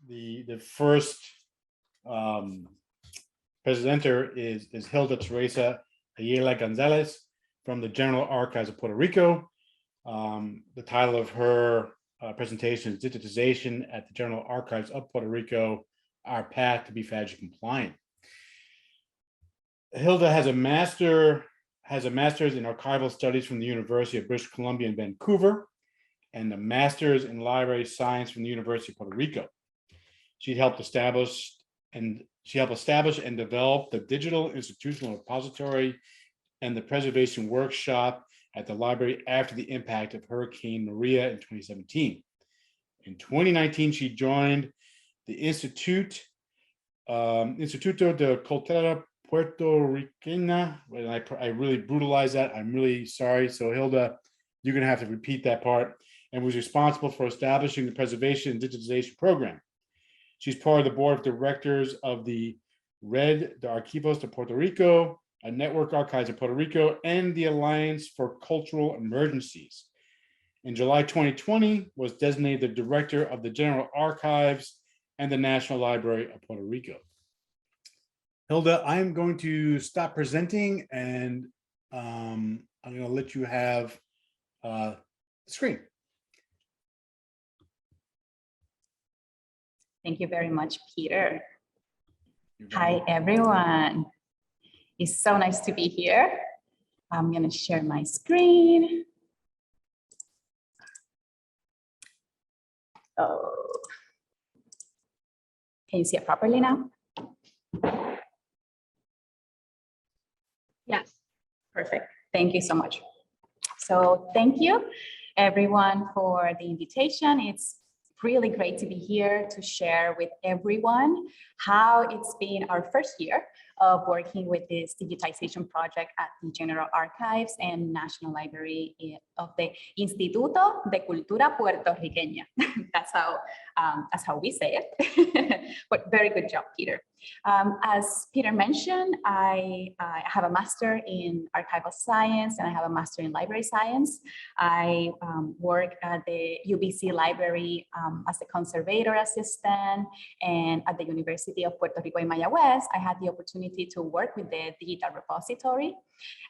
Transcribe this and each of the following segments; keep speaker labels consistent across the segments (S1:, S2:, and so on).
S1: the first presenter is Hilda Teresa Ayala González from the General Archives of Puerto Rico. The title of her presentation is Digitization at the General Archives of Puerto Rico, Our Path to be Faji Compliant. Hilda has a master's in archival studies from the University of British Columbia in Vancouver and a master's in library science from the University of Puerto Rico. She helped establish and develop the digital institutional repository and the preservation workshop at the library after the impact of Hurricane Maria in 2017. In 2019, she joined the Instituto de Cultura Puerto Riqueña. I really brutalized that. I'm really sorry. So Hilda, you're going to have to repeat that part. And was responsible for establishing the Preservation and Digitization Program. She's part of the board of directors of the Red de Archivos de Puerto Rico, a network archives of Puerto Rico, and the Alliance for Cultural Emergencies. In July 2020, was designated the director of the General Archives and the National Library of Puerto Rico. Hilda, I am going to stop presenting and I'm going to let you have the screen.
S2: Thank you very much, Peter. Hi, everyone. It's so nice to be here. I'm going to share my screen. Oh, can you see it properly now? Yes, perfect. Thank you so much. So thank you, everyone, for the invitation. It's really great to be here to share with everyone how it's been our first year of working with this digitization project at the General Archives and National Library of the Instituto de Cultura Puertorriqueña. That's how we say it. But very good job, Peter. As Peter mentioned, I have a master in archival science and I have a master in library science. I work at the UBC library as a conservator assistant, and at the University of Puerto Rico in Mayaguez, I had the opportunity to work with the digital repository.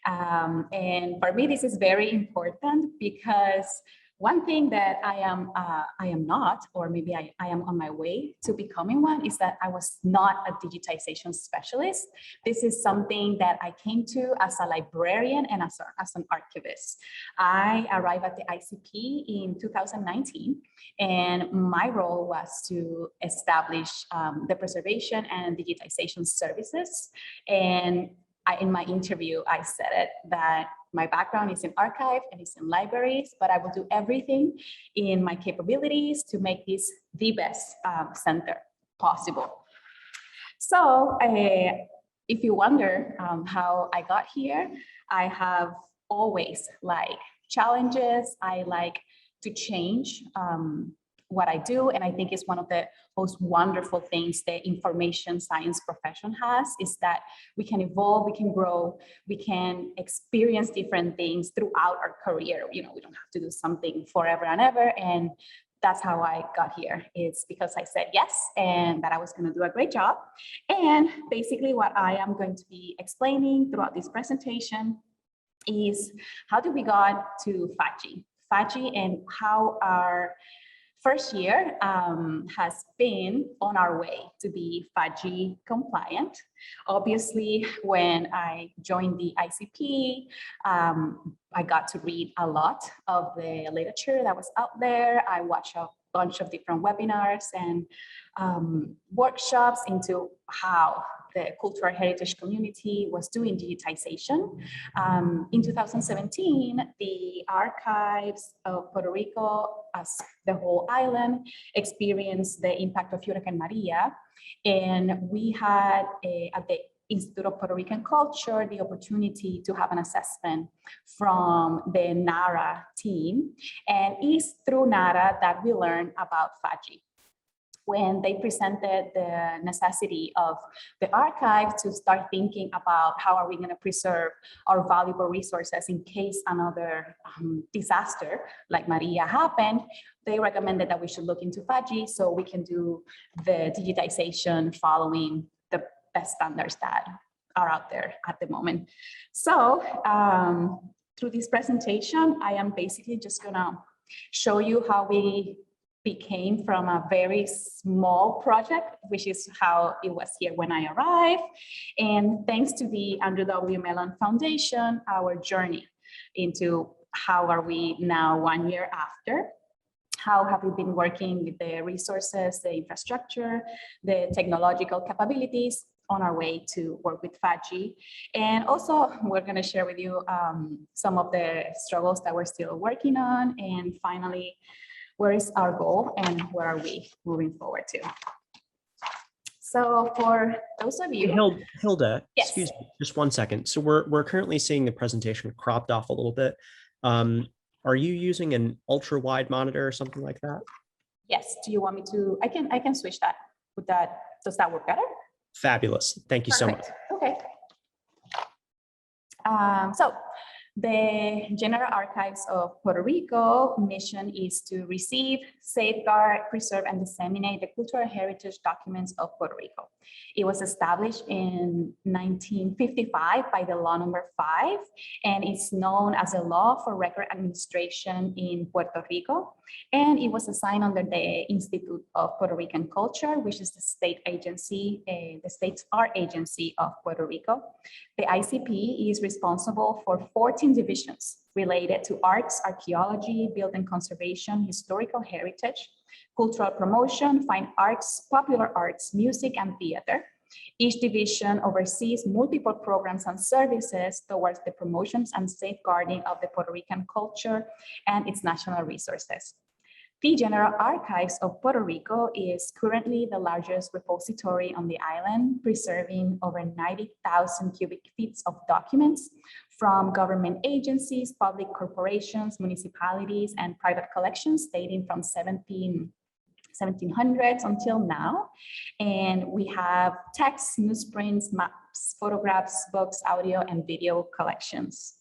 S2: And for me, this is very important because one thing that I am not, or maybe I am on my way to becoming one, is that I was not a digitization specialist. This is something that I came to as a librarian and as an archivist. I arrived at the ICP in 2019, and my role was to establish the preservation and digitization services. And in my interview, I said it, that my background is in archive and it's in libraries, but I will do everything in my capabilities to make this the best center possible. So if you wonder how I got here, I have always liked challenges. I like to change what I do. And I think it's one of the most wonderful things the information science profession has, is that we can evolve, we can grow, we can experience different things throughout our career. You know, we don't have to do something forever and ever. And that's how I got here. It's because I said yes, and that I was going to do a great job. And basically what I am going to be explaining throughout this presentation is how did we got to Faji and how our first year has been on our way to be Faji compliant. Obviously, when I joined the ICP, I got to read a lot of the literature that was out there. I watched a bunch of different webinars and workshops into how the cultural heritage community was doing digitization. In 2017, the archives of Puerto Rico, as the whole island, experienced the impact of Hurricane Maria. And we had, at the Institute of Puerto Rican Culture, the opportunity to have an assessment from the NARA team. And it's through NARA that we learned about Faji. when they presented the necessity of the archive to start thinking about how are we going to preserve our valuable resources in case another disaster like Maria happened, they recommended that we should look into Faji so we can do the digitization following the best standards that are out there at the moment. So through this presentation, I am basically just gonna show you how we became from a very small project, which is how it was here when I arrived. And thanks to the Andrew W. Mellon Foundation, our journey into how are we now 1 year after. How have we been working with the resources, the infrastructure, the technological capabilities on our way to work with Faji. And also, we're going to share with you some of the struggles that we're still working on. And finally, where is our goal and where are we moving forward to? So for those of you—
S3: Hilda,
S2: Yes.
S3: Excuse me, just 1 second. So we're currently seeing the presentation cropped off a little bit. Are you using an ultra wide monitor or something like that?
S2: Yes. Do you want me to? I can switch that. Would that— does that work better?
S3: Fabulous. Thank you so much.
S2: Perfect. Okay. So the General Archives of Puerto Rico mission is to receive, safeguard, preserve, and disseminate the cultural heritage documents of Puerto Rico. It was established in 1955 by the Law Number 5, and it's known as a law for record administration in Puerto Rico. And it was assigned under the Institute of Puerto Rican Culture, which is the state agency, the state's art agency of Puerto Rico. The ICP is responsible for 14 divisions related to arts, archaeology, building conservation, historical heritage, cultural promotion, fine arts, popular arts, music, and theater. Each division oversees multiple programs and services towards the promotions and safeguarding of the Puerto Rican culture and its national resources. The General Archives of Puerto Rico is currently the largest repository on the island, preserving over 90,000 cubic feet of documents from government agencies, public corporations, municipalities, and private collections dating from 1700s until now. And we have texts, newsprints, maps, photographs, books, audio, and video collections.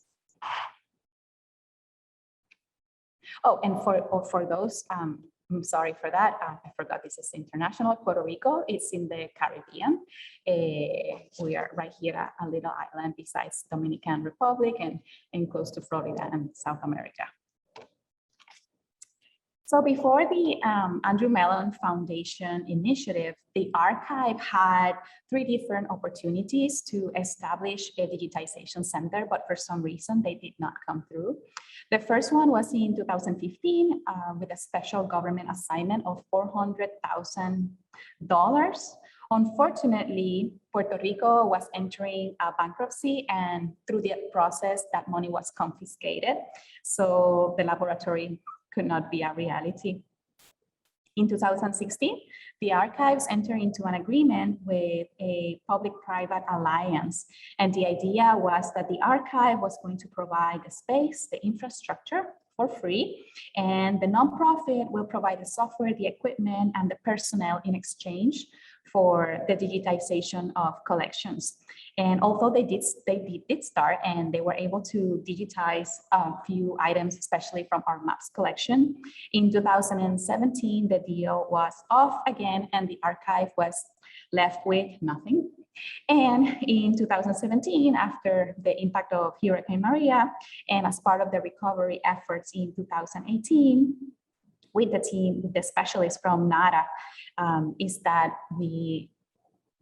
S2: Oh, and for those, I'm sorry for that. I forgot this is international. Puerto Rico, it's in the Caribbean. We are right here at a little island besides Dominican Republic and close to Florida and South America. So before the Andrew Mellon Foundation initiative, the archive had 3 different opportunities to establish a digitization center, but for some reason they did not come through. The first one was in 2015 with a special government assignment of $400,000. Unfortunately, Puerto Rico was entering a bankruptcy, and through the process, that money was confiscated. So the laboratory could not be a reality. In 2016, the archives entered into an agreement with a public-private alliance. And the idea was that the archive was going to provide the space, the infrastructure for free, and the nonprofit will provide the software, the equipment, and the personnel in exchange for the digitization of collections. And although they did start and they were able to digitize a few items, especially from our maps collection, in 2017, the deal was off again and the archive was left with nothing. And in 2017, after the impact of Hurricane Maria, and as part of the recovery efforts in 2018, with the team, with the specialists from NADA, is that we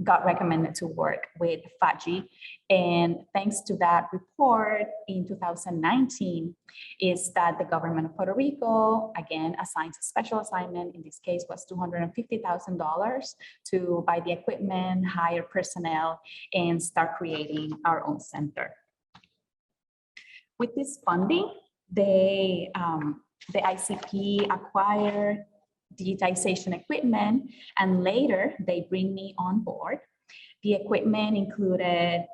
S2: got recommended to work with Faji. And thanks to that report in 2019 is that the government of Puerto Rico, again, assigns a special assignment, in this case was $250,000 to buy the equipment, hire personnel, and start creating our own center. With this funding, the ICP acquired digitization equipment, and later they bring me on board. The equipment included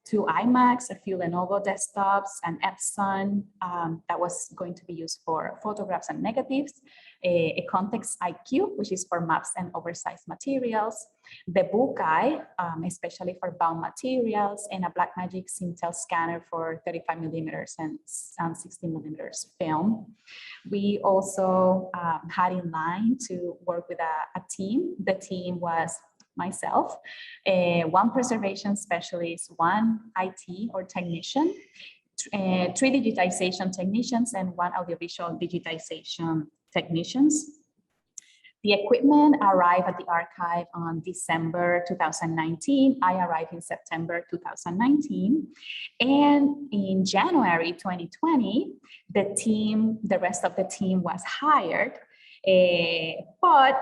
S2: 2 iMacs, a few Lenovo desktops, an Epson that was going to be used for photographs and negatives, a Context IQ, which is for maps and oversized materials, the Buckeye, especially for bound materials, and a Blackmagic Cintel scanner for 35 millimeters and 60 millimeters film. We also had in line to work with a team. The team was myself, 1 preservation specialist, 1 IT or technician, 3 digitization technicians, and 1 audiovisual digitization technicians. The equipment arrived at the archive on December 2019. I arrived in September 2019. And in January 2020, the rest of the team was hired. But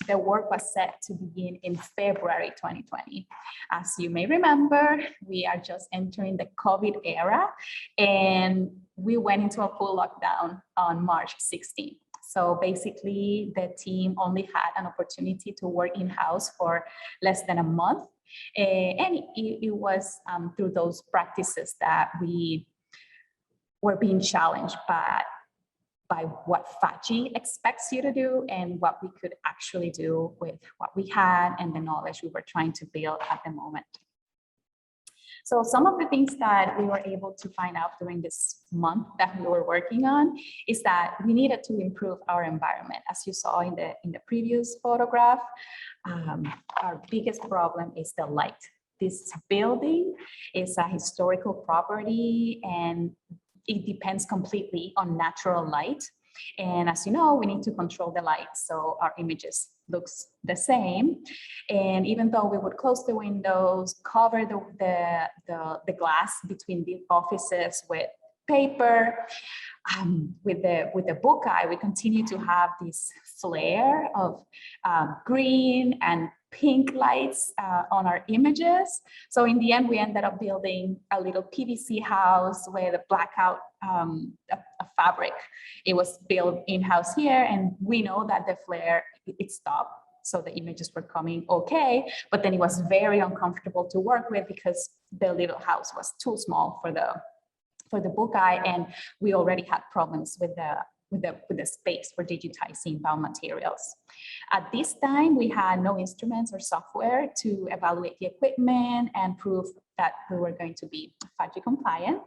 S2: the work was set to begin in February 2020. As you may remember, we are just entering the COVID era, and we went into a full lockdown on March 16th. So basically, the team only had an opportunity to work in-house for less than a month. And it was through those practices that we were being challenged by what Faji expects you to do and what we could actually do with what we had and the knowledge we were trying to build at the moment. So some of the things that we were able to find out during this month that we were working on is that we needed to improve our environment. As you saw in the previous photograph, our biggest problem is the light. This building is a historical property, and it depends completely on natural light. And as you know, we need to control the light so our images looks the same. And even though we would close the windows, cover the glass between the offices with paper, with the Buckeye, we continue to have this flare of green and pink lights on our images. So in the end, we ended up building a little PVC house with a blackout a fabric. It was built in-house here, and we know that the flare, it stopped. So the images were coming okay, but then it was very uncomfortable to work with because the little house was too small for the Buckeye, and we already had problems with the space for digitizing bound materials. At this time, we had no instruments or software to evaluate the equipment and prove that we were going to be Faji compliant.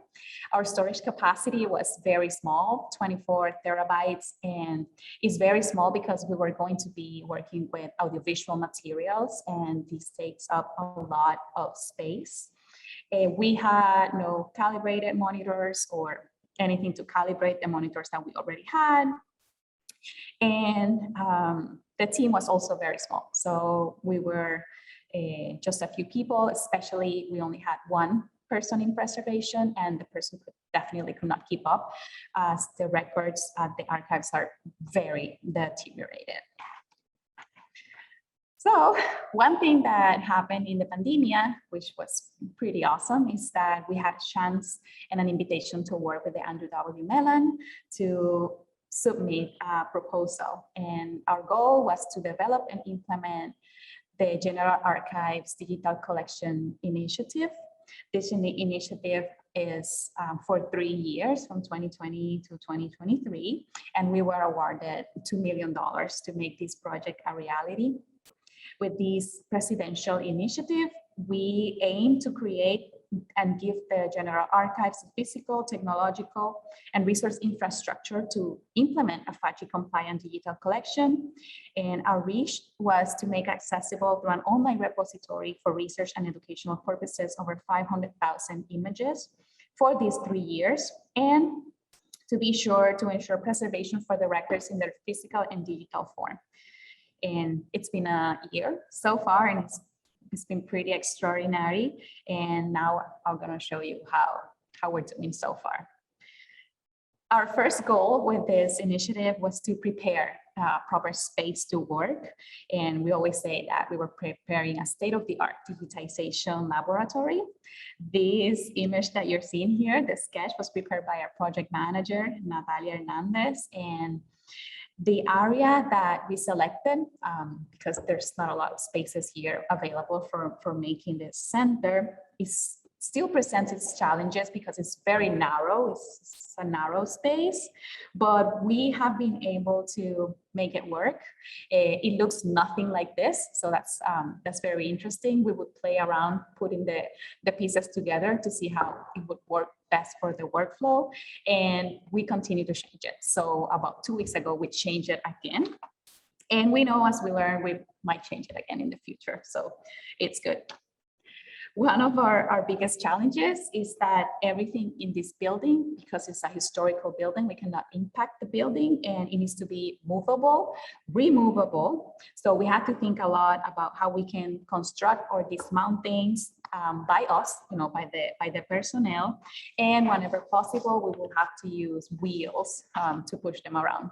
S2: Our storage capacity was very small, 24 terabytes, and it's very small because we were going to be working with audiovisual materials, and this takes up a lot of space. We had no calibrated monitors or anything to calibrate the monitors that we already had. And the team was also very small. So we were just a few people, especially we only had 1 person in preservation, and the person definitely could not keep up as the records at the archives are very deteriorated. So one thing that happened in the pandemia, which was pretty awesome, is that we had a chance and an invitation to work with the Andrew W. Mellon to submit a proposal. And our goal was to develop and implement the General Archives Digital Collection Initiative. This initiative is for 3 years, from 2020 to 2023, and we were awarded $2 million to make this project a reality. With this presidential initiative, we aim to create and give the General Archives physical, technological, and resource infrastructure to implement a Faji compliant digital collection. And our reach was to make accessible through an online repository for research and educational purposes over 500,000 images for these 3 years, and to be sure to ensure preservation for the records in their physical and digital form. And it's been a year so far, and it's been pretty extraordinary. And now I'm going to show you how we're doing so far. Our first goal with this initiative was to prepare proper space to work. And we always say that we were preparing a state-of-the-art digitization laboratory. This image that you're seeing here, the sketch, was prepared by our project manager, Natalia Hernandez. And the area that we selected, because there's not a lot of spaces here available for making this center, is still presents its challenges because it's very narrow. It's a narrow space, but we have been able to make it work. It looks nothing like this, so that's very interesting. We would play around putting the pieces together to see how it would work best for the workflow, and we continue to change it. So about 2 weeks ago, we changed it again. And we know as we learn, we might change it again in the future. So it's good. One of our biggest challenges is that everything in this building, because it's a historical building, we cannot impact the building, and it needs to be movable, removable. So we have to think a lot about how we can construct or dismount things by us, by the personnel. And whenever possible, we will have to use wheels to push them around.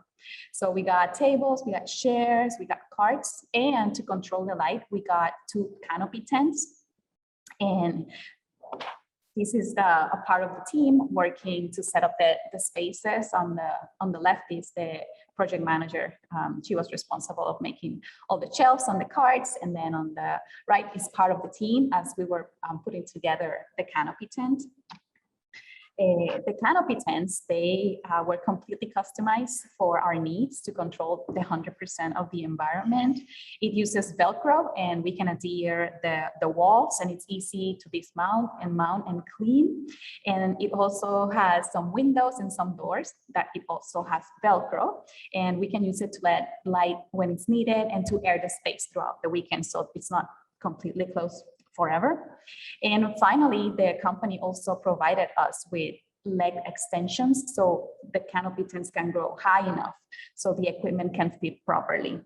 S2: So we got tables, we got chairs, we got carts, and to control the light, we got 2 canopy tents. And this is a part of the team working to set up the spaces. On the left is the project manager. She was responsible of making all the shelves on the carts. And then on the right is part of the team as we were putting together the canopy tent. The canopy tents, they were completely customized for our needs to control the 100% of the environment. It uses Velcro, and we can adhere the walls, and it's easy to dismount and mount and clean. And it also has some windows and some doors that it also has Velcro, and we can use it to let light when it's needed and to air the space throughout the weekend, so it's not completely closed forever. And finally, the company also provided us with leg extensions, so the canopy tents can grow high enough so the equipment can fit properly.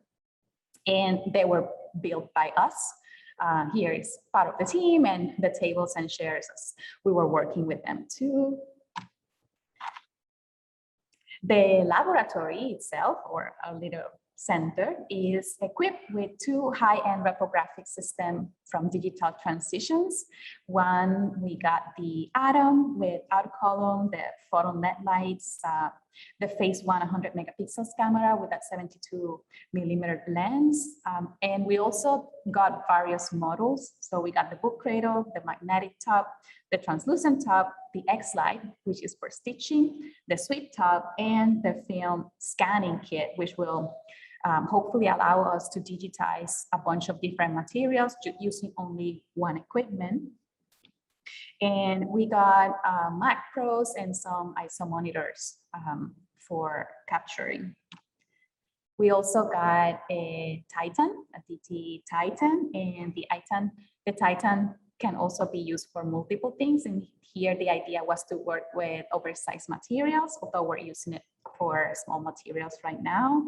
S2: And they were built by us. Here is part of the team, and the tables and chairs, we were working with them too. The laboratory itself, or a little center, is equipped with 2 high-end reprographic systems from Digital Transitions. One, we got the Atom with out-column, the photon LED lights, the phase 1 100 megapixels camera with that 72mm lens. And we also got various models. So we got the book cradle, the magnetic top, the translucent top, the X-Lite, which is for stitching, the sweep top, and the film scanning kit, which will hopefully allow us to digitize a bunch of different materials using only one equipment. And we got Mac Pros and some ISO monitors for capturing. We also got a Titan, a DT Titan, and the Titan can also be used for multiple things. And here the idea was to work with oversized materials, although we're using it for small materials right now.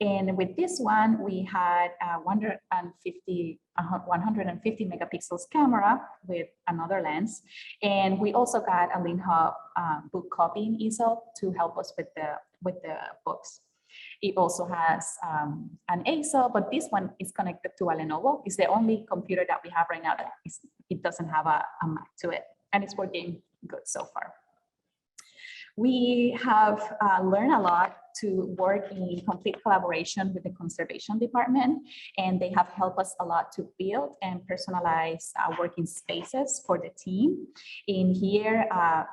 S2: And with this one, we had a 150 megapixels camera with another lens. And we also got a LinHub book copying easel to help us with the books. It also has an ASO, but this one is connected to a Lenovo. It's the only computer that we have right now that it doesn't have a Mac to it, and it's working good so far. We have learned a lot to work in complete collaboration with the conservation department, and they have helped us a lot to build and personalize working spaces for the team. In here,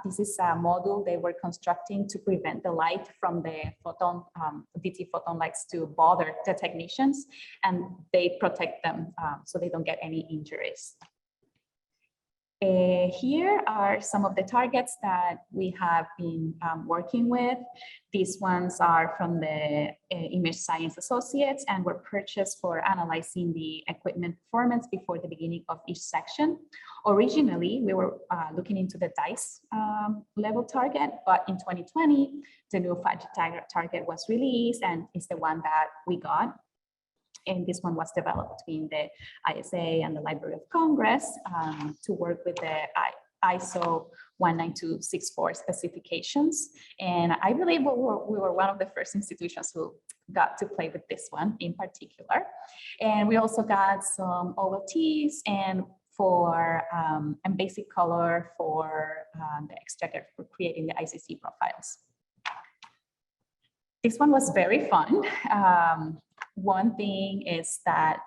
S2: this is a module they were constructing to prevent the light from the photon, DT photon lights to bother the technicians, and they protect them so they don't get any injuries. Here are some of the targets that we have been working with. These ones are from the Image Science Associates and were purchased for analyzing the equipment performance before the beginning of each section. Originally, we were looking into the DICE level target, but in 2020, the new Faji target was released and is the one that we got. And this one was developed between the ISA and the Library of Congress to work with the ISO 19264 specifications. And I believe we were one of the first institutions who got to play with this one in particular. And we also got some OLTs and basic color for the extractor for creating the ICC profiles. This one was very fun. One thing is that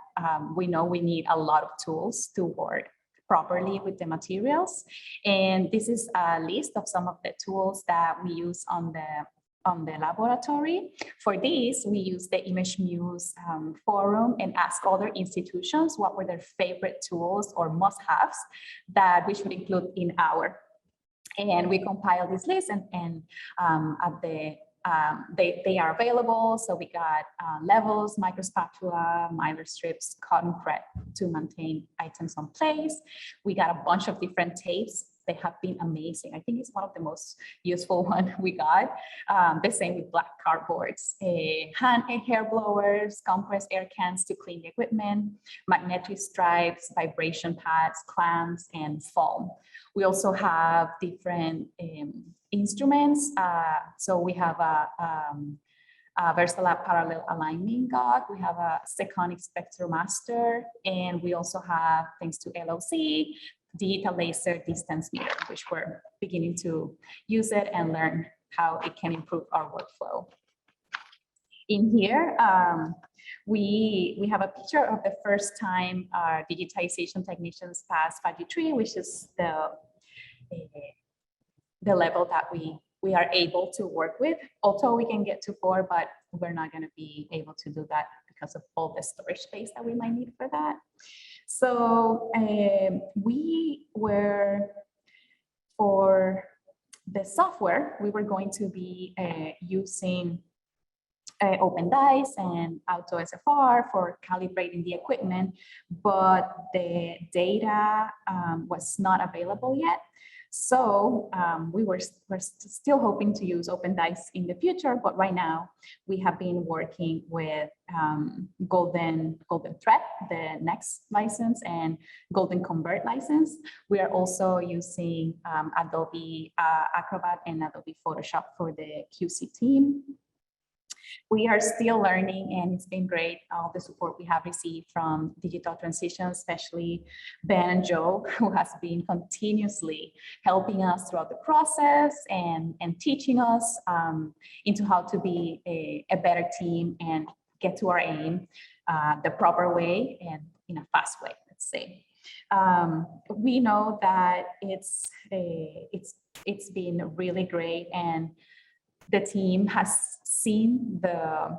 S2: we know we need a lot of tools to work properly with the materials. And this is a list of some of the tools that we use on the laboratory. For this, we use the ImageMuse forum and ask other institutions what were their favorite tools or must-haves that we should include in our. And we compile this list, and they are available. So we got levels, microspatula, mylar strips, cotton thread to maintain items on place. We got a bunch of different tapes. They have been amazing. I think it's one of the most useful one we got. The same with black cardboards, hand and hair blowers, compressed air cans to clean the equipment, magnetic stripes, vibration pads, clamps, and foam. We also have different instruments. So we have a VersaLab parallel alignment guide. We have a Seconic Spectromaster, and we also have, thanks to LOC, digital laser distance meter, which we're beginning to use it and learn how it can improve our workflow. In here, we have a picture of the first time our digitization technicians passed Faji 3, which is the level that we are able to work with. Although we can get to 4, but we're not going to be able to do that because of all the storage space that we might need for that. So we were, for the software, we were going to be using OpenDice and AutoSFR for calibrating the equipment, but the data was not available yet. So we're still hoping to use OpenDice in the future, but right now we have been working with Golden Thread, the next license, and Golden Convert license. We are also using Adobe Acrobat and Adobe Photoshop for the QC team. We are still learning, and it's been great, all the support we have received from Digital Transition, especially Ben and Joe, who has been continuously helping us throughout the process and teaching us into how to be a better team and get to our aim the proper way and in a fast way, let's say. We know that it's been really great, and the team has seen the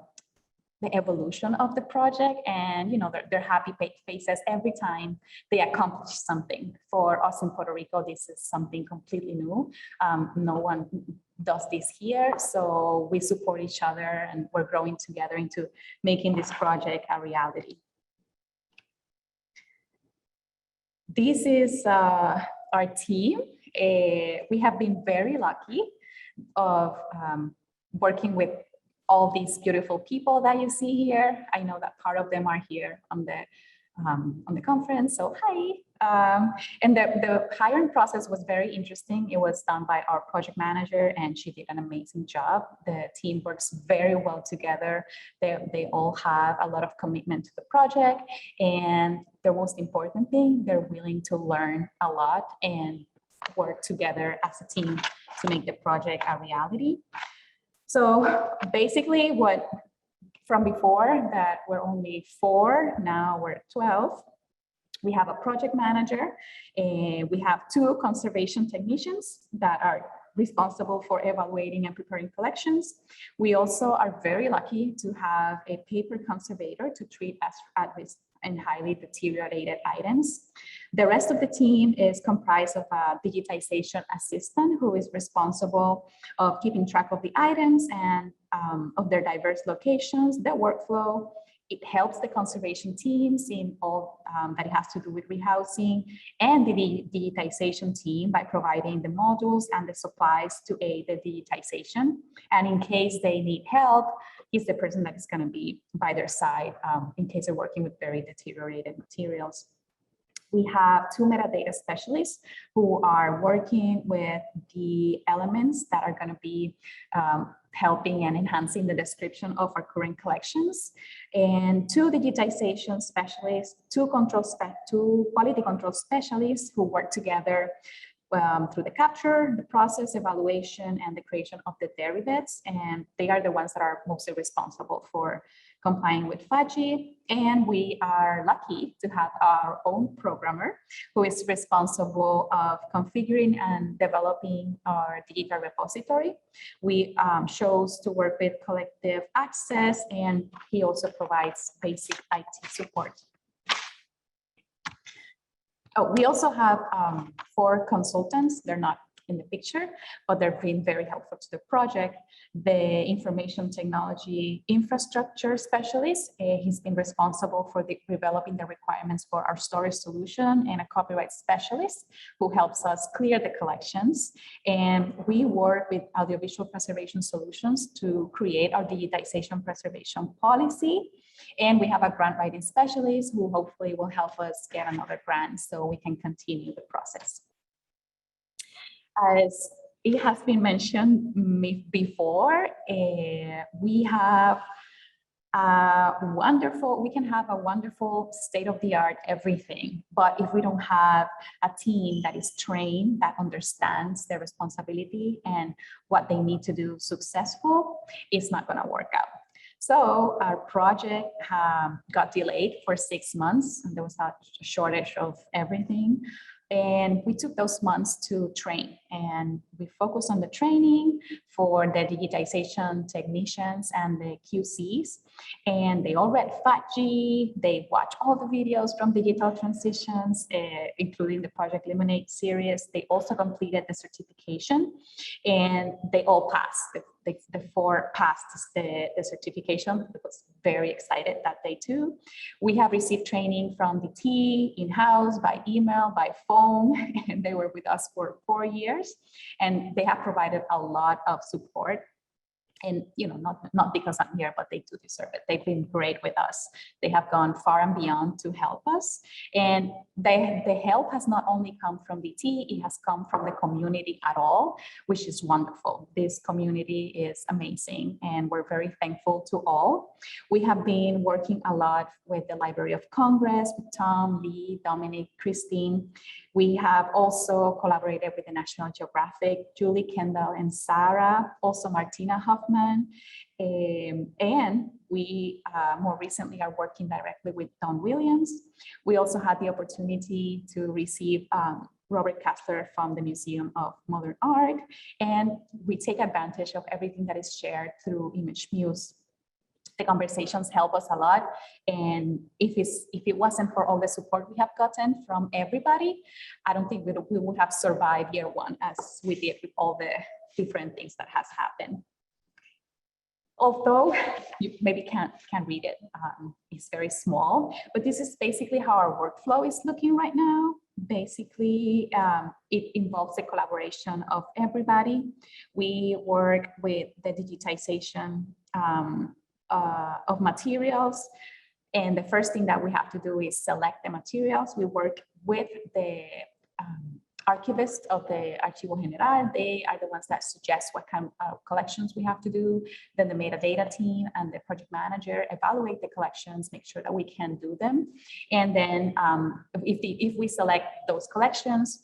S2: evolution of the project, and they're happy faces every time they accomplish something. For us in Puerto Rico, this is something completely new. No one does this here, so we support each other, and we're growing together into making this project a reality. This is our team. We have been very lucky of working with all these beautiful people that you see here. I know that part of them are here on the conference, so hi. And the hiring process was very interesting. It was done by our project manager, and she did an amazing job. The team works very well together. They all have a lot of commitment to the project, and the most important thing, they're willing to learn a lot and work together as a team to make the project a reality. So basically, from before that we're only 4, now we're 12. We have a project manager, and we have 2 conservation technicians that are responsible for evaluating and preparing collections. We also are very lucky to have a paper conservator to treat as at-risk and highly deteriorated items. The rest of the team is comprised of a digitization assistant who is responsible of keeping track of the items and of their diverse locations, their workflow. It helps the conservation teams in all that it has to do with rehousing, and the digitization team by providing the modules and the supplies to aid the digitization. And in case they need help, he's the person that is going to be by their side in case they're working with very deteriorated materials. We have 2 metadata specialists who are working with the elements that are going to be helping and enhancing the description of our current collections, and 2 digitization specialists, 2 quality control specialists who work together through the capture, the process, evaluation, and the creation of the derivatives. And they are the ones that are mostly responsible for complying with Faji. And we are lucky to have our own programmer who is responsible of configuring and developing our digital repository. We chose to work with collective access, and he also provides basic IT support. Oh, we also have 4 consultants. They're not in the picture, but they're being very helpful to the project. The information technology infrastructure specialist, he's been responsible for developing the requirements for our storage solution, and a copyright specialist who helps us clear the collections. And we work with audiovisual preservation solutions to create our digitization preservation policy. And we have a grant writing specialist who hopefully will help us get another grant so we can continue the process. As it has been mentioned before, we have we can have a wonderful state-of-the-art everything, but if we don't have a team that is trained, that understands their responsibility and what they need to do successful, it's not going to work out. So our project got delayed for 6 months, and there was a shortage of everything. And we took those months to train, and we focused on the training for the digitization technicians and the QCs. And they all read Faji, they watched all the videos from Digital Transitions, including the Project Lemonade series. They also completed the certification, and they all passed. The 4 passed the certification. I was very excited that they too. We have received training from the T in-house, by email, by phone, and they were with us for 4 years, and they have provided a lot of support. And not because I'm here, but they do deserve it. They've been great with us. They have gone far and beyond to help us. And the help has not only come from the T, it has come from the community at all, which is wonderful. This community is amazing, and we're very thankful to all. We have been working a lot with the Library of Congress, with Tom, Lee, Dominic, Christine. We have also collaborated with the National Geographic, Julie Kendall and Sarah, also Martina Huffman. And we more recently are working directly with Don Williams. We also had the opportunity to receive Robert Kassler from the Museum of Modern Art. And we take advantage of everything that is shared through ImageMuse. The conversations help us a lot. And if it wasn't for all the support we have gotten from everybody, I don't think we would have survived year 1 as we did with all the different things that has happened. Although you maybe can't read it, it's very small, but this is basically how our workflow is looking right now. Basically, it involves the collaboration of everybody. We work with the digitization of materials. And the first thing that we have to do is select the materials. We work with the archivists of the Archivo General. They are the ones that suggest what kind of collections we have to do. Then the metadata team and the project manager evaluate the collections, make sure that we can do them. And then if we select those collections,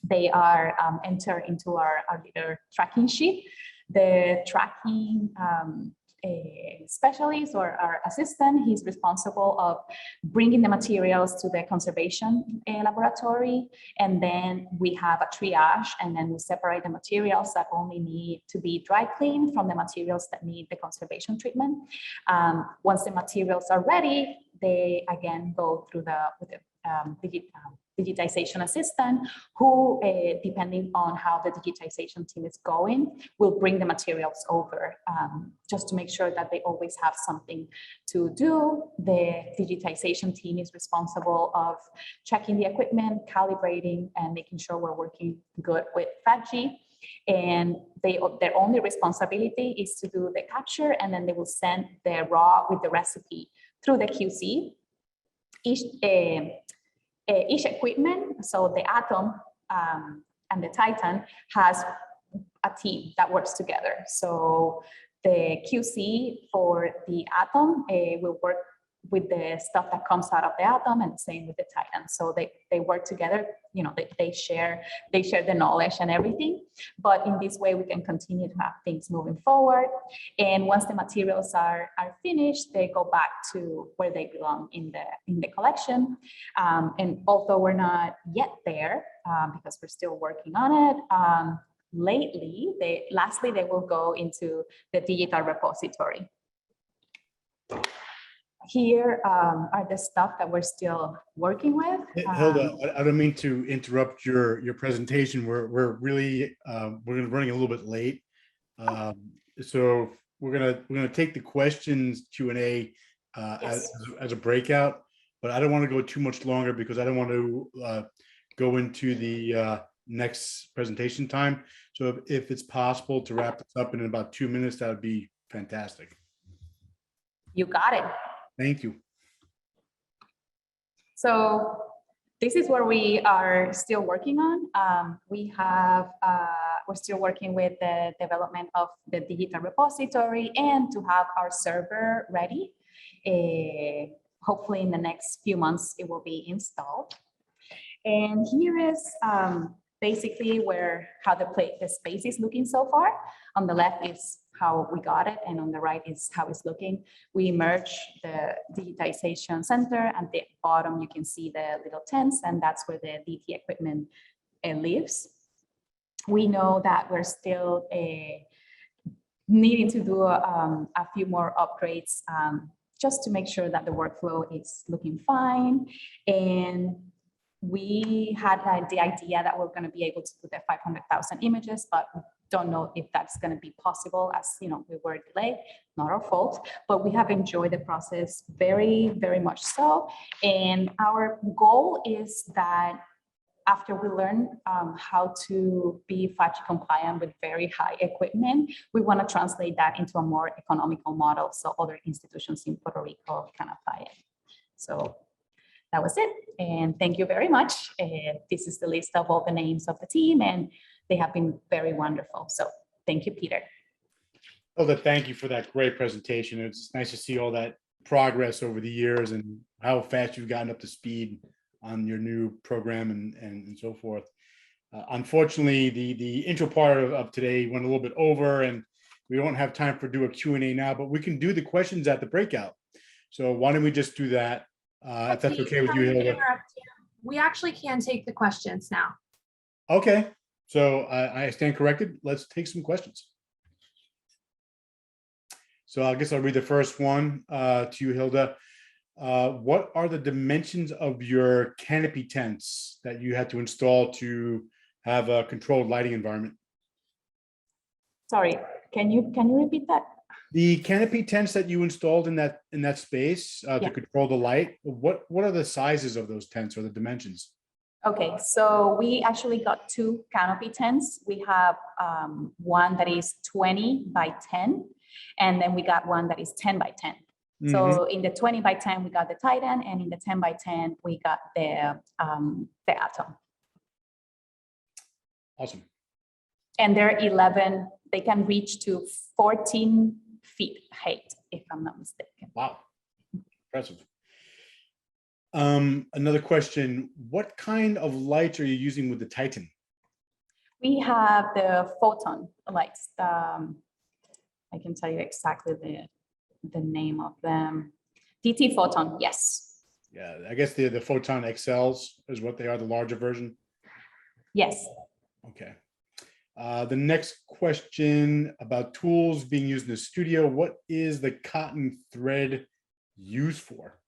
S2: they are entered into our little tracking sheet. The tracking specialist or our assistant, he's responsible of bringing the materials to the conservation laboratory. And then we have a triage, and then we separate the materials that only need to be dry cleaned from the materials that need the conservation treatment. Once the materials are ready, they again go through the digitization assistant, who, depending on how the digitization team is going, will bring the materials over, just to make sure that they always have something to do. The digitization team is responsible of checking the equipment, calibrating, and making sure we're working good with Faji. And their only responsibility is to do the capture, and then they will send the raw with the recipe through the QC. Each equipment, so the Atom and the Titan, has a team that works together. So the QC for the Atom will work with the stuff that comes out of the atom, and same with the Titan. So they work together, you know, they share the knowledge and everything. But in this way, we can continue to have things moving forward. And once the materials are finished, they go back to where they belong in the collection. And although we're not yet there, because we're still working on it, lastly, they will go into the digital repository. Here are the stuff that we're still working with.
S1: Hilda, I don't mean to interrupt your presentation. We're really running a little bit late, so we're gonna take the questions Q&A
S2: Yes.
S1: as a breakout, but I don't want to go too much longer because I don't want to go into the next presentation time. So if it's possible to wrap this up in about 2 minutes, that would be fantastic.
S2: You got it.
S1: Thank you.
S2: So this is where we are still working on. We're still working with the development of the digital repository and to have our server ready. Hopefully in the next few months, it will be installed. And here is basically how the space is looking so far. On the left is how we got it, and on the right is how it's looking. We merged the Digitization Center. At the bottom, you can see the little tents, and that's where the DT equipment lives. We know that we're still needing to do a few more upgrades just to make sure that the workflow is looking fine. And we had the idea that we're going to be able to do the 500,000 images, but don't know if that's going to be possible, as you know, we were delayed, not our fault, but we have enjoyed the process very, very much so. And our goal is that after we learn how to be Faji compliant with very high equipment, we want to translate that into a more economical model so other institutions in Puerto Rico can apply it. So that was it. And thank you very much. This is the list of all the names of the team, and they have been very wonderful. So thank you, Peter.
S1: Hilda, thank you for that great presentation. It's nice to see all that progress over the years and how fast you've gotten up to speed on your new program and so forth. Unfortunately, the intro part of today went a little bit over, and we don't have time for do a Q&A now, but we can do the questions at the breakout. So why don't we just do that? If that's okay with you, Hilda.
S4: We actually can take the questions now.
S1: Okay, so I stand corrected. Let's take some questions. So I guess I'll read the first one to you, Hilda. What are the dimensions of your canopy tents that you had to install to have a controlled lighting environment?
S2: Sorry, can you repeat that?
S1: The canopy tents that you installed in that space to control the light, what are the sizes of those tents or the dimensions?
S2: Okay, so we actually got two canopy tents. We have one that is 20 by 10, and then we got one that is 10 by 10. Mm-hmm. So in the 20 by 10, we got the Titan, and in the 10 by 10, we got the Atom.
S1: Awesome.
S2: And they're 11, they can reach to 14 feet height, if I'm not mistaken.
S1: Wow, impressive. Another question, what kind of lights are you using with the Titan?
S2: We have the photon lights. I can tell you exactly the name of them. DT photon, yes.
S1: Yeah, I guess the photon XLs is what they are, the larger version.
S2: Yes.
S1: Okay. The next question about tools being used in the studio. What is the cotton thread used for?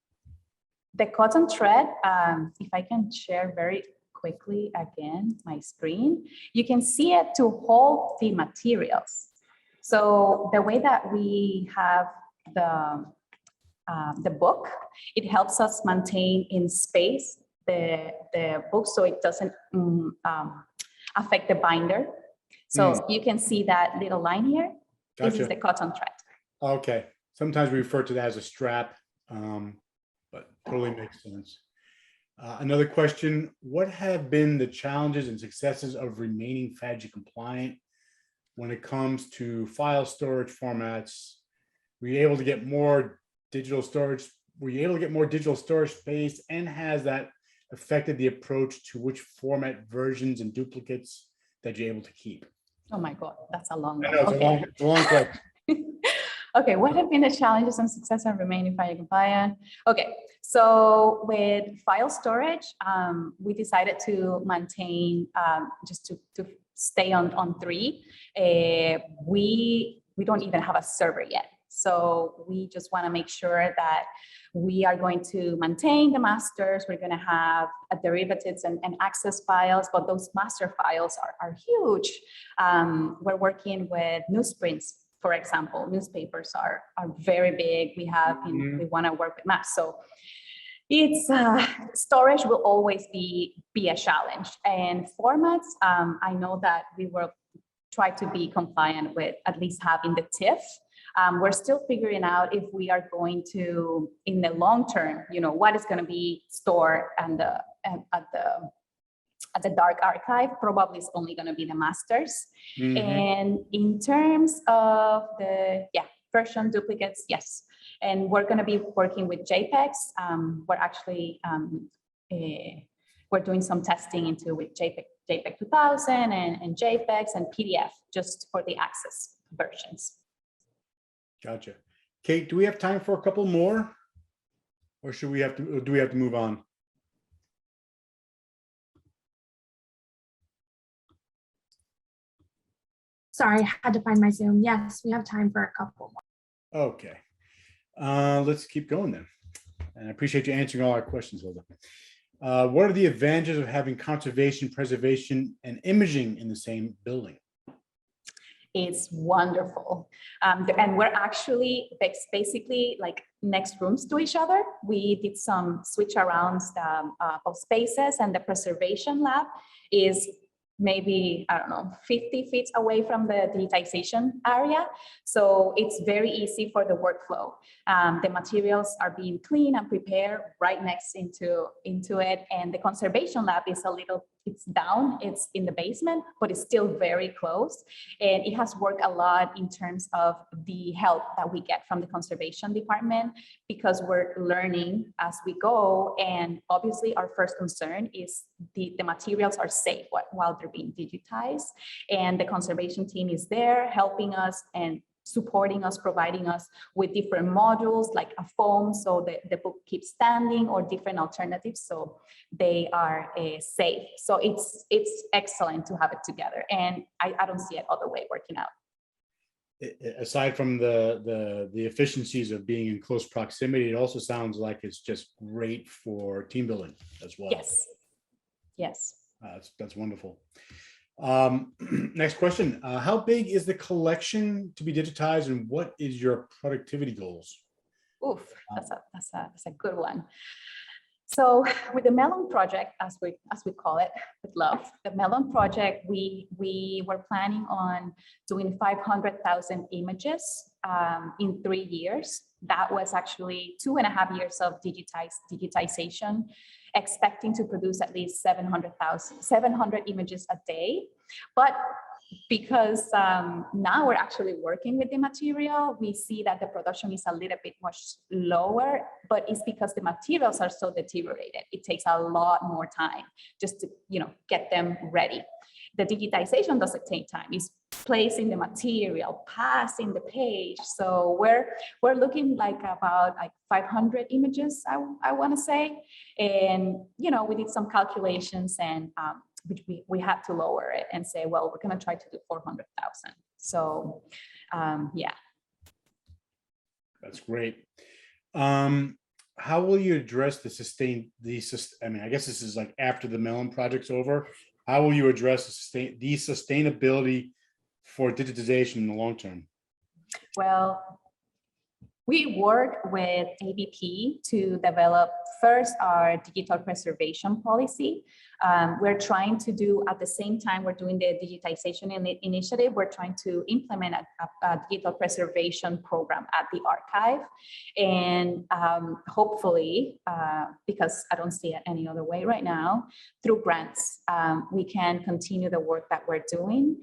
S2: The cotton thread, if I can share very quickly again my screen, you can see it to hold the materials. So the way that we have the book, it helps us maintain in space the book so it doesn't affect the binder. So you can see that little line here. Gotcha. This is the cotton thread.
S1: Okay. Sometimes we refer to that as a strap, but totally makes sense. Another question, what have been the challenges and successes of remaining Faji compliant when it comes to file storage formats? Were you able to get more digital storage were you able to get more digital storage space, and has that affected the approach to which format versions and duplicates that you're able to keep?
S2: Oh my God, that's a long
S1: I
S2: one.
S1: know it's
S2: Okay.
S1: a long question.
S2: Okay, what have been the challenges and success of remaining file compliant? Okay, so with file storage, we decided to maintain, just to stay on 3. We don't even have a server yet. So we just want to make sure that we are going to maintain the masters. We're going to have derivatives and access files, but those master files are huge. We're working with newsprints, for example. Newspapers are very big. We want to work with maps. So it's storage will always be a challenge. And formats, I know that we will try to be compliant with at least having the TIFF. We're still figuring out if we are going to, in the long term, what is going to be stored at the dark archive. Probably it's only going to be the masters. And in terms of the version duplicates, yes. And we're going to be working with JPEGs. We're actually we're doing some testing into with JPEG 2000 and JPEGs and PDF just for the access versions.
S1: Gotcha. Kate, do we have time for a couple more, or do we have to move on?
S4: Sorry, I had to find my Zoom. Yes, we have time for a couple more.
S1: Okay. Let's keep going then. And I appreciate you answering all our questions, Hilda. What are the advantages of having conservation, preservation, and imaging in the same building?
S2: It's wonderful. And we're actually basically like next rooms to each other. We did some switch arounds of spaces, and the preservation lab is maybe, I don't know, 50 feet away from the digitization area. So it's very easy for the workflow. The materials are being cleaned and prepared right next into it. And the conservation lab is it's down, it's in the basement, but it's still very close. And it has worked a lot in terms of the help that we get from the conservation department, because we're learning as we go. And obviously our first concern is the materials are safe while they're being digitized. And the conservation team is there helping us and supporting us, providing us with different modules like a foam so the book keeps standing, or different alternatives so they are safe. So it's excellent to have it together, and I don't see it other way working out.
S1: Aside from the efficiencies of being in close proximity, it also sounds like it's just great for team building as well.
S2: Yes.
S1: That's wonderful. Next question. How big is the collection to be digitized, and what is your productivity goals?
S2: Oof, that's a good one. So with the Melon project, as we call it with love, the Melon project, we were planning on doing 500,000 images in 3 years. That was actually 2.5 years of digitization, expecting to produce at least 700 images a day. But because now we're actually working with the material, we see that the production is a little bit much lower, but it's because the materials are so deteriorated. It takes a lot more time just to get them ready. The digitization doesn't take time. It's placing the material, passing the page. So we're looking like about 500 images, I want to say. And we did some calculations, and which we had to lower it and say, well, we're going to try to do 400,000. So yeah.
S1: That's great. How will you address I guess this is like after the Melon project's over. How will you address the sustainability for digitization in the long term?
S2: Well, we work with ABP to develop first our digital preservation policy. We're trying to do, at the same time we're doing the digitization initiative, we're trying to implement a digital preservation program at the archive. And hopefully, because I don't see it any other way right now, through grants, we can continue the work that we're doing.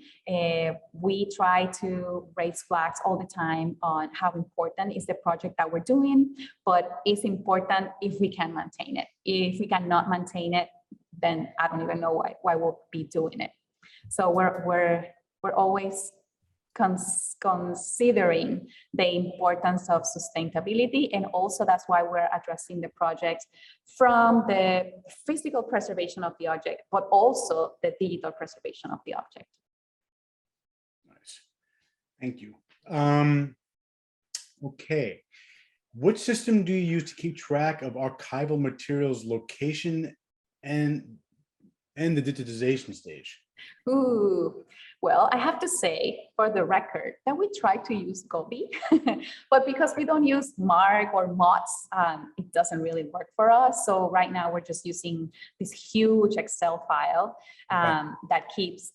S2: We try to raise flags all the time on how important is the project that we're doing, but it's important if we can maintain it. If we cannot maintain it, then I don't even know why we'll be doing it. So we're always considering the importance of sustainability, and also that's why we're addressing the project from the physical preservation of the object, but also the digital preservation of the object.
S1: Nice, thank you. Okay, what system do you use to keep track of archival materials location and the digitization stage?
S2: Ooh, well, I have to say, for the record, that we try to use Gobi, but because we don't use MARC or MOTS, it doesn't really work for us. So right now we're just using this huge Excel file that keeps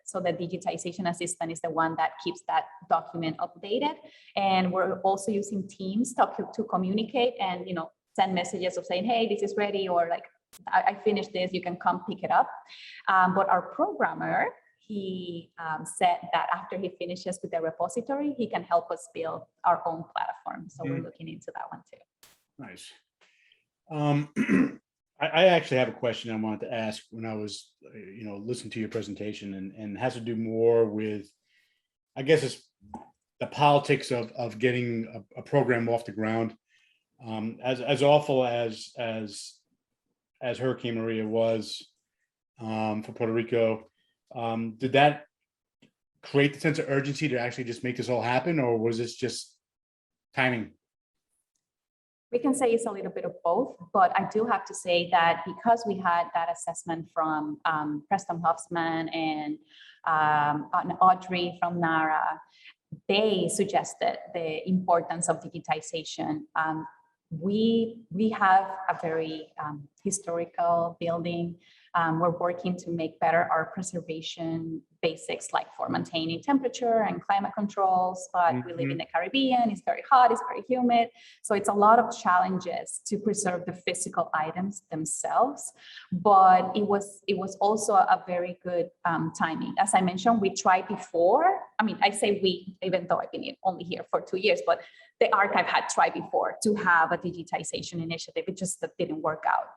S2: so the digitization assistant is the one that keeps that document updated. And we're also using Teams to communicate and, you know, send messages of saying, hey, this is ready, or like, I finished this, you can come pick it up. But our programmer, he said that after he finishes with the repository, he can help us build our own platform. So we're looking into that one too.
S1: Nice. I actually have a question I wanted to ask when I was, listening to your presentation, and has to do more with, I guess it's the politics of getting a program off the ground. As awful as Hurricane Maria was for Puerto Rico, did that create the sense of urgency to actually just make this all happen, or was this just timing?
S2: We can say it's a little bit of both, but I do have to say that because we had that assessment from Preston Huffman and Audrey from NARA, they suggested the importance of digitization. We have a very historical building. We're working to make better our preservation basics, like for maintaining temperature and climate controls, but we live in the Caribbean, it's very hot, it's very humid. So it's a lot of challenges to preserve the physical items themselves, but it was also a very good timing. As I mentioned, we tried before. I mean, I say we, even though I've been only here for 2 years, but the archive had tried before to have a digitization initiative. It just didn't work out.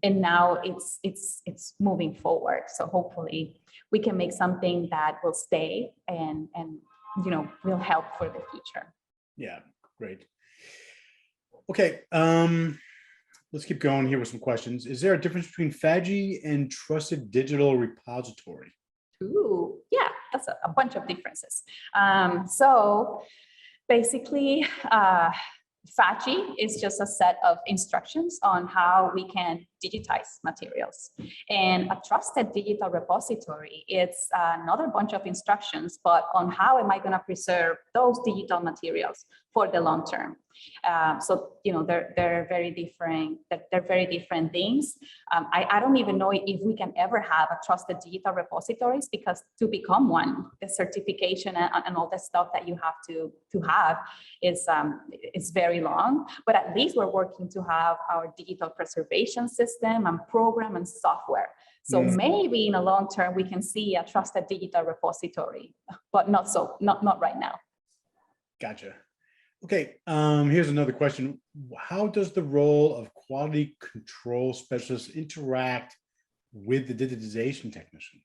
S2: And now it's moving forward. So hopefully we can make something that will stay and will help for the future.
S1: Yeah, great. Okay, let's keep going here with some questions. Is there a difference between Faji and Trusted Digital Repository?
S2: Ooh, yeah, that's a bunch of differences. So basically, Faji is just a set of instructions on how we can digitize materials. And a trusted digital repository, it's another bunch of instructions, but on how am I going to preserve those digital materials for the long term. So, they're very different. They're very different things. I don't even know if we can ever have a trusted digital repositories, because to become one, the certification and all the stuff that you have to have is very long. But at least we're working to have our digital preservation system and program and software. So maybe in the long term we can see a trusted digital repository, but not right now.
S1: Gotcha. Okay, here's another question. How does the role of quality control specialist interact with the digitization technician?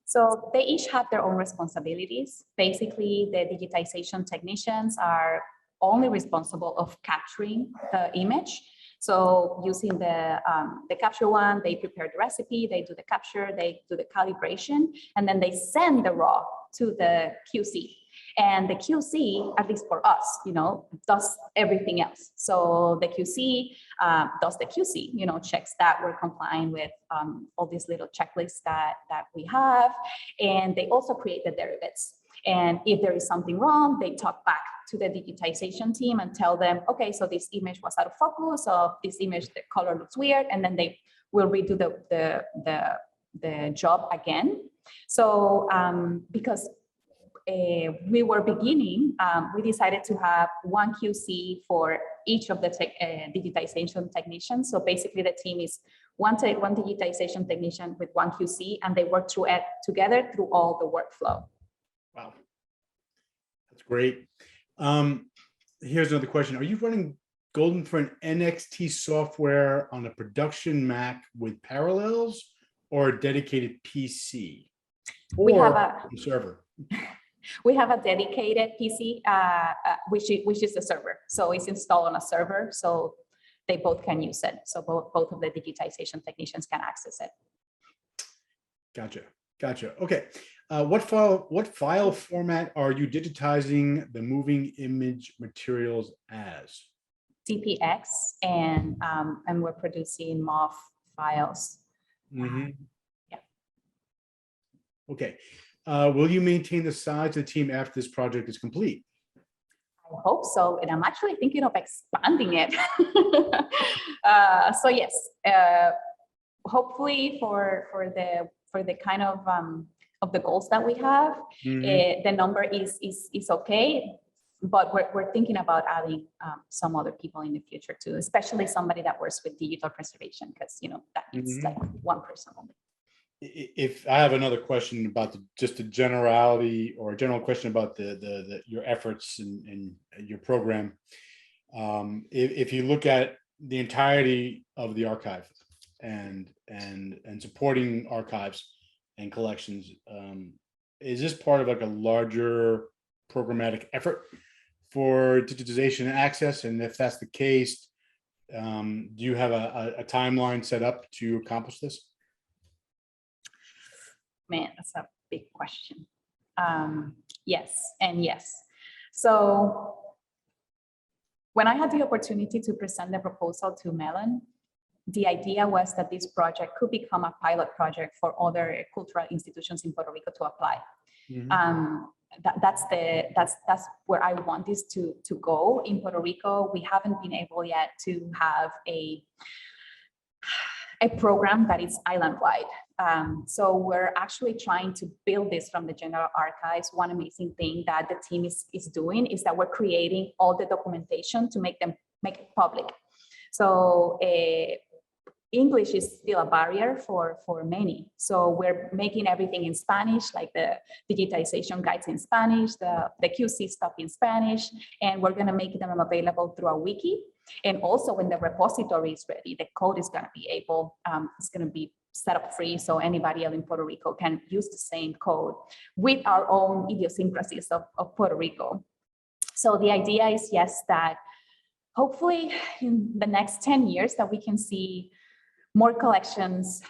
S2: So they each have their own responsibilities. Basically, the digitization technicians are only responsible of capturing the image. So using the capture one, they prepare the recipe, they do the capture, they do the calibration, and then they send the raw to the QC. And the QC, at least for us, does everything else. So the QC does the QC, checks that we're complying with all these little checklists that we have. And they also create the derivatives. And if there is something wrong, they talk back to the digitization team and tell them, okay, so this image was out of focus, or this image, the color looks weird. And then they we'll redo the job again. So because we were beginning, we decided to have one QC for each of the digitization technicians. So basically the team is one digitization technician with one QC, and they work through it together through all the workflow.
S1: Wow, that's great. Here's another question. Are you running Golden for an NXT software on a production Mac with Parallels or a dedicated PC?
S2: We have
S1: a server.
S2: We have a dedicated PC, which is the server. So it's installed on a server, so they both can use it. So both of the digitization technicians can access it.
S1: Gotcha. Okay. What file format are you digitizing the moving image materials as?
S2: CPX, and we're producing MOV files.
S1: Mm-hmm.
S2: Yeah.
S1: Okay. Will you maintain the size of the team after this project is complete?
S2: I hope so, and I'm actually thinking of expanding it. So yes, hopefully for the kind of the goals that we have, the number is okay, but we're thinking about adding some other people in the future too, especially somebody that works with digital preservation, because that needs like one person only.
S1: If I have another question about just the generality, or a general question about your efforts in your program, if you look at the entirety of the archive and supporting archives and collections, is this part of like a larger programmatic effort for digitization and access? And if that's the case, do you have a timeline set up to accomplish this?
S2: Man, that's a big question. Yes and yes. So when I had the opportunity to present the proposal to Mellon, the idea was that this project could become a pilot project for other cultural institutions in Puerto Rico to apply. That's where I want this to go. In Puerto Rico, we haven't been able yet to have a program that is island-wide. So we're actually trying to build this from the general archives. One amazing thing that the team is doing is that we're creating all the documentation to make it public. So English is still a barrier for many. So we're making everything in Spanish, like the digitization guides in Spanish, the QC stuff in Spanish, and we're gonna make them available through a wiki. And also when the repository is ready, the code is gonna be it's gonna be set up free, so anybody else in Puerto Rico can use the same code with our own idiosyncrasies of Puerto Rico. So the idea is, yes, that hopefully in the next 10 years that we can see more collections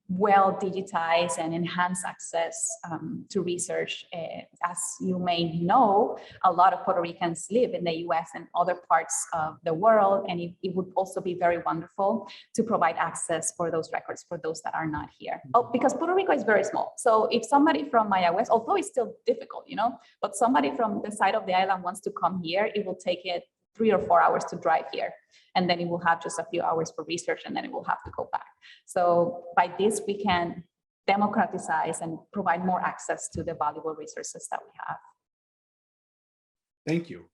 S2: well digitized and enhance access to research. As you may know, a lot of Puerto Ricans live in the US and other parts of the world, and it would also be very wonderful to provide access for those records for those that are not here. Oh, because Puerto Rico is very small. So if somebody from Mayaguez, although it's still difficult, but somebody from the side of the island wants to come here, it will take it 3 or 4 hours to drive here. And then it will have just a few hours for research, and then it will have to go back. So by this, we can democratize and provide more access to the valuable resources that we have.
S1: Thank you.